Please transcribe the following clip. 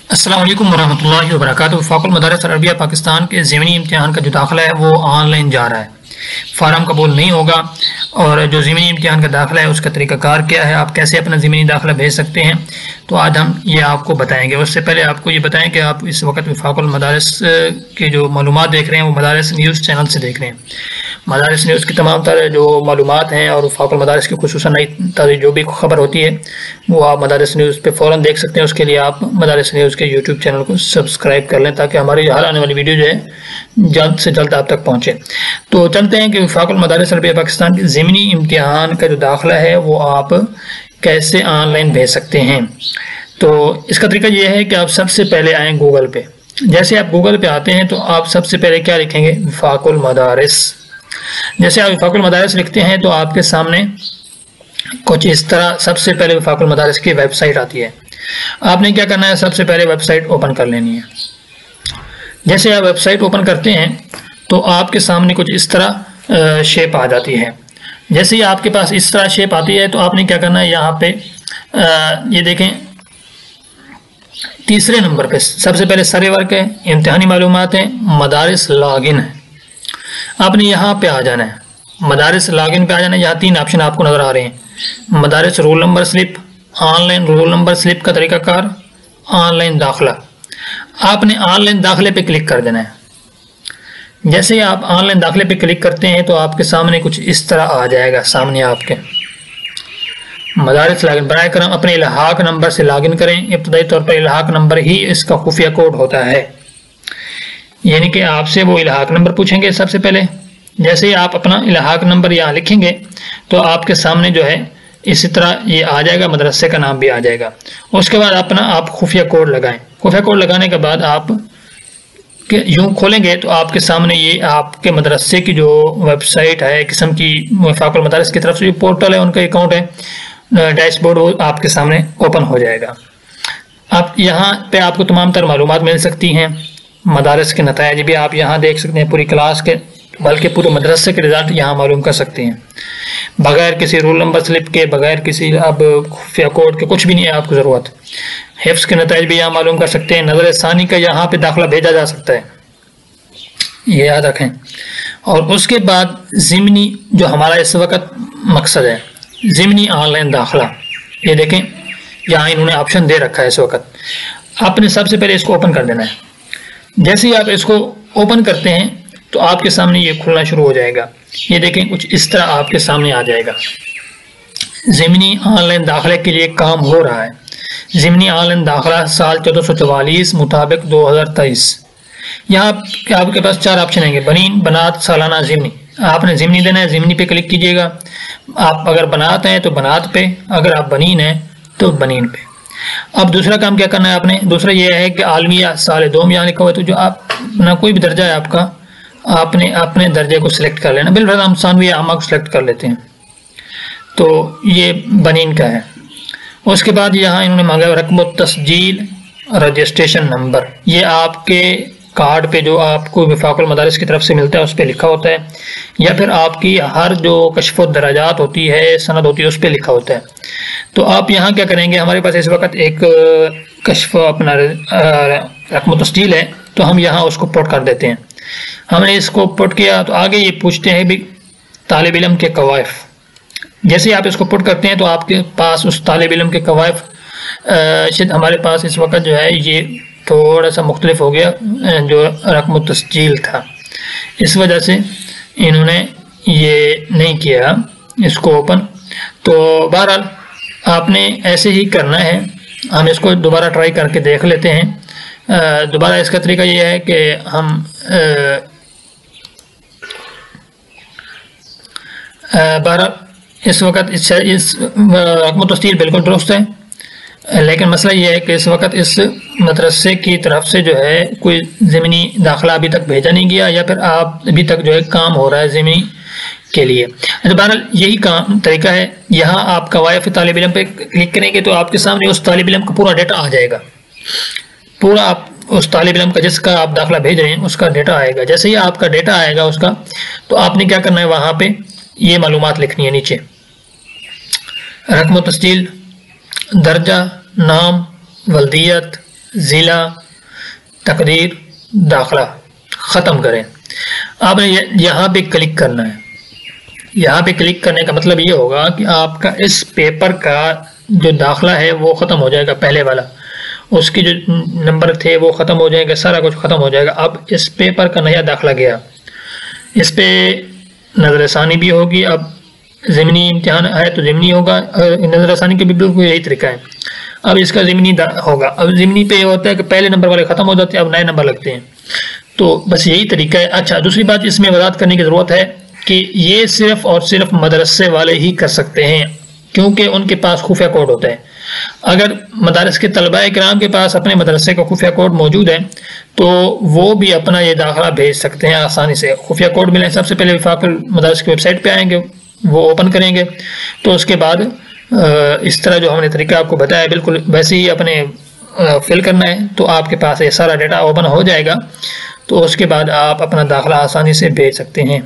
अस्सलाम वालेकुम वरहमतुल्लाहि वबरकातुहू। वफाकुल मदारिस अरबिया पाकिस्तान के ज़मीनी इम्तिहान का जो दाखिला है वो ऑनलाइन जा रहा है। फार्म कबूल नहीं होगा और जो ज़मीनी इम्तिहान का दाखिला है उसका तरीक़ाकार क्या है, आप कैसे अपना ज़मीनी दाखिला भेज सकते हैं, तो आज हम ये आपको बताएंगे। उससे पहले आपको ये बताएं कि आप इस वक्त वफाकुल मदारिस के जो मालूमात देख रहे हैं वो मदारिस न्यूज़ चैनल से देख रहे हैं। मदारिस न्यूज़ की तमाम तरह जो मालूमात हैं और वफाकुल मदारिस की खुसूसन नई ताज़ी जो भी खबर होती है वो आप मदारिस न्यूज़ पे फ़ौरन देख सकते हैं। उसके लिए आप मदारिस न्यूज़ के यूट्यूब चैनल को सब्सक्राइब कर लें ताकि हमारी हर आने वाली वीडियो जो है जल्द से जल्द आप तक पहुँचे। तो चलते हैं कि वफाकुल मदारिस अरबिया पाकिस्तान के ज़मीनी इम्तिहान का जो दाखिला है वो आप कैसे ऑनलाइन भेज सकते हैं। तो इसका तरीका ये है कि आप सबसे पहले आएँ गूगल पे। जैसे आप गूगल पे आते हैं तो आप सबसे पहले क्या लिखेंगे, वफाकुल मदारिस। जैसे आप वफाकुल मदारिस लिखते हैं तो आपके सामने कुछ इस तरह सबसे पहले वफाकुल मदारिस की वेबसाइट आती है। आपने क्या करना है, सबसे पहले वेबसाइट ओपन कर लेनी है। जैसे आप वेबसाइट ओपन करते हैं तो आपके सामने कुछ इस तरह शेप आ जाती है। जैसे ही आपके पास इस तरह शेप आती है तो आपने क्या करना है, यहाँ पे ये देखें तीसरे नंबर पे सबसे पहले सर्वे वर्क है, इम्तिहानी मालूमात है, मदारिस लॉगिन है। आपने यहाँ पे आ जाना है, मदारिस लॉगिन पे आ जाना है। यहाँ तीन ऑप्शन आपको नज़र आ रहे हैं, मदारिस roll number slip, online roll number slip का तरीक़ाकार, ऑनलाइन दाखिला। आपने ऑनलाइन दाखिले पे क्लिक कर देना है। जैसे ही आप ऑनलाइन दाखिले पे क्लिक करते हैं तो आपके सामने कुछ इस तरह आ जाएगा। सामने आपके मदारिस लॉगिन, बराए करम अपने इल्हाक नंबर से लॉगिन करें। इब्तदाई तौर पर इल्हाक नंबर ही इसका खुफिया कोड होता है, यानी कि आपसे वो इल्हाक नंबर पूछेंगे सबसे पहले। जैसे ही आप अपना इल्हाक नंबर यहाँ लिखेंगे तो आपके सामने जो है इसी तरह ये आ जाएगा, मदरसे का नाम भी आ जाएगा। उसके बाद अपना आप खुफिया कोड लगाएं। खुफिया कोड लगाने के बाद आप यूँ खोलेंगे तो आपके सामने ये आपके मदरसे की जो वेबसाइट है किस्म की वफाकुल मदारिस की तरफ से जो पोर्टल है उनका अकाउंट है, डैशबोर्ड, वो आपके सामने ओपन हो जाएगा। आप यहाँ पे आपको तमाम तर मालूमात मिल सकती हैं। मदारिस के नताइज भी आप यहाँ देख सकते हैं, पूरी क्लास के बल्कि पूरे मदरसे के रिजल्ट यहाँ मालूम कर सकते हैं बगैर किसी रोल नंबर स्लिप के, बगैर किसी अब खुफिया कोड के, कुछ भी नहीं है आपको ज़रूरत। हिफ्स के नताइज भी यहाँ मालूम कर सकते हैं। नज़र सानी का यहाँ पे दाखिला भेजा जा सकता है, ये याद रखें। और उसके बाद ज़िमनी जो हमारा इस वक्त मकसद है, ज़िमनी ऑनलाइन दाखिला, ये देखें यहाँ इन्होंने ऑप्शन दे रखा है इस वक्त। आपने सबसे पहले इसको ओपन कर देना है। जैसे ही आप इसको ओपन करते हैं तो आपके सामने ये खुलना शुरू हो जाएगा। ये देखें कुछ इस तरह आपके सामने आ जाएगा। ज़िमनी ऑनलाइन दाखिले के लिए काम हो रहा है। ज़िमनी ऑनलाइन दाखिला साल 1444 मुताबिक 2023। यहाँ आपके पास चार ऑप्शन हैं, बनीन, बनात, सालाना, ज़िमनी। आपने ज़िमनी देना है, ज़िमनी पे क्लिक कीजिएगा। आप अगर बनात हैं तो बनात पे, अगर आप बनीन हैं तो बनीन पे। अब दूसरा काम क्या करना है आपने, दूसरा ये है कि आलमिया साल दोम यहाँ लिखा हुआ है, तो जो आप ना कोई भी दर्जा है आपका, आपने अपने दर्जे को सिलेक्ट कर लेना। बिल्कुल हम सानवी आमा को सिलेक्ट कर लेते हैं, तो ये बनीन का है। उसके बाद यहाँ इन्होंने मांगा रकम तस्जील रजिस्ट्रेशन नंबर। ये आपके कार्ड पे जो आपको वफाकुल मदारिस की तरफ से मिलता है उस पर लिखा होता है, या फिर आपकी हर जो कशफ़ दराजात होती है, सनद होती है, उस पर लिखा होता है। तो आप यहाँ क्या करेंगे, हमारे पास इस वक्त एक कशफ़ अपना रकम तस्जील है तो हम यहाँ उसको पुट कर देते हैं। हमने इसको पुट किया तो आगे ये पूछते हैं भी तालिब इल्म के कवायफ। जैसे आप इसको पुट करते हैं तो आपके पास उस तालिब इल्म के कवायफ शायद हमारे पास इस वक्त जो है ये थोड़ा सा मुख्तलिफ हो गया जो रकम तस्जील था, इस वजह से इन्होंने ये नहीं किया इसको ओपन। तो बहरहाल आपने ऐसे ही करना है। हम इसको दोबारा ट्राई करके देख लेते हैं। दोबारा इसका तरीका ये है कि हम बहरहाल इस वक्त इस रकम तस्जील बिल्कुल दुरुस्त है, लेकिन मसला ये है कि इस वक्त इस मदरसे की तरफ से जो है कोई ज़मीनी दाखिला अभी तक भेजा नहीं गया, या फिर आप अभी तक जो है काम हो रहा है ज़मीनी के लिए। तो बहरहाल यही काम तरीका है। यहाँ आप कवायफ तालिब इल्म पे क्लिक करेंगे तो आपके सामने उस तालिब इल्म का पूरा डेटा आ जाएगा। पूरा आप उस तालिब इल्म का जिसका आप दाखिला भेज रहे हैं उसका डेटा आएगा। जैसे ही आपका डेटा आएगा उसका, तो आपने क्या करना है, वहाँ पे ये मालूमात लिखनी है नीचे, रकम तस्जील, दर्जा, नाम, वल्दियत, ضلع، تقریر، داخلہ ختم کریں۔ آپ نے یہاں پہ کلک کرنا ہے۔ یہاں پہ کلک کرنے کا مطلب یہ ہوگا کہ آپ کا اس پیپر کا جو داخلہ ہے وہ ختم ہو جائے گا، پہلے والا اس کی جو نمبر تھے وہ ختم ہو جائیں گے، سارا کچھ ختم ہو جائے گا۔ اب اس پیپر کا نیا داخلہ گیا، اس پہ نظر ثانی بھی ہوگی۔ اب ضمنی امتحان ہے تو ضمنی ہوگا، نظر ثانی کے بھی بالکل یہی طریقہ ہے۔ اب اس کا ضمنی ہوگا۔ اب ضمنی پہ یہ ہوتا ہے کہ پہلے نمبر والے ختم ہو جاتے ہیں، اب نئے نمبر لگتے ہیں، تو بس یہی طریقہ ہے۔ اچھا، دوسری بات اس میں وضاحت کرنے کی ضرورت ہے کہ یہ صرف اور صرف مدرسے والے ہی کر سکتے ہیں، کیونکہ ان کے پاس خفیہ کوڈ ہوتا ہے۔ اگر مدارس کے طلباء کرام کے پاس اپنے مدرسے کا خفیہ کوڈ موجود ہے تو وہ بھی اپنا یہ داخلہ بھیج سکتے ہیں آسانی سے۔ خفیہ کوڈ ملیں، سب سے پہلے وفاق المدارس کی ویب سائٹ پہ آئیں گے، وہ اوپن کریں گے، تو اس کے بعد اس طرح جو ہم نے طریقہ آپ کو بتایا بالکل ویسے ہی اپنے فل کرنا ہے، تو آپ کے پاس یہ سارا ڈیٹا اوپن ہو جائے گا، تو اس کے بعد آپ اپنا داخلہ آسانی سے بھیج سکتے ہیں۔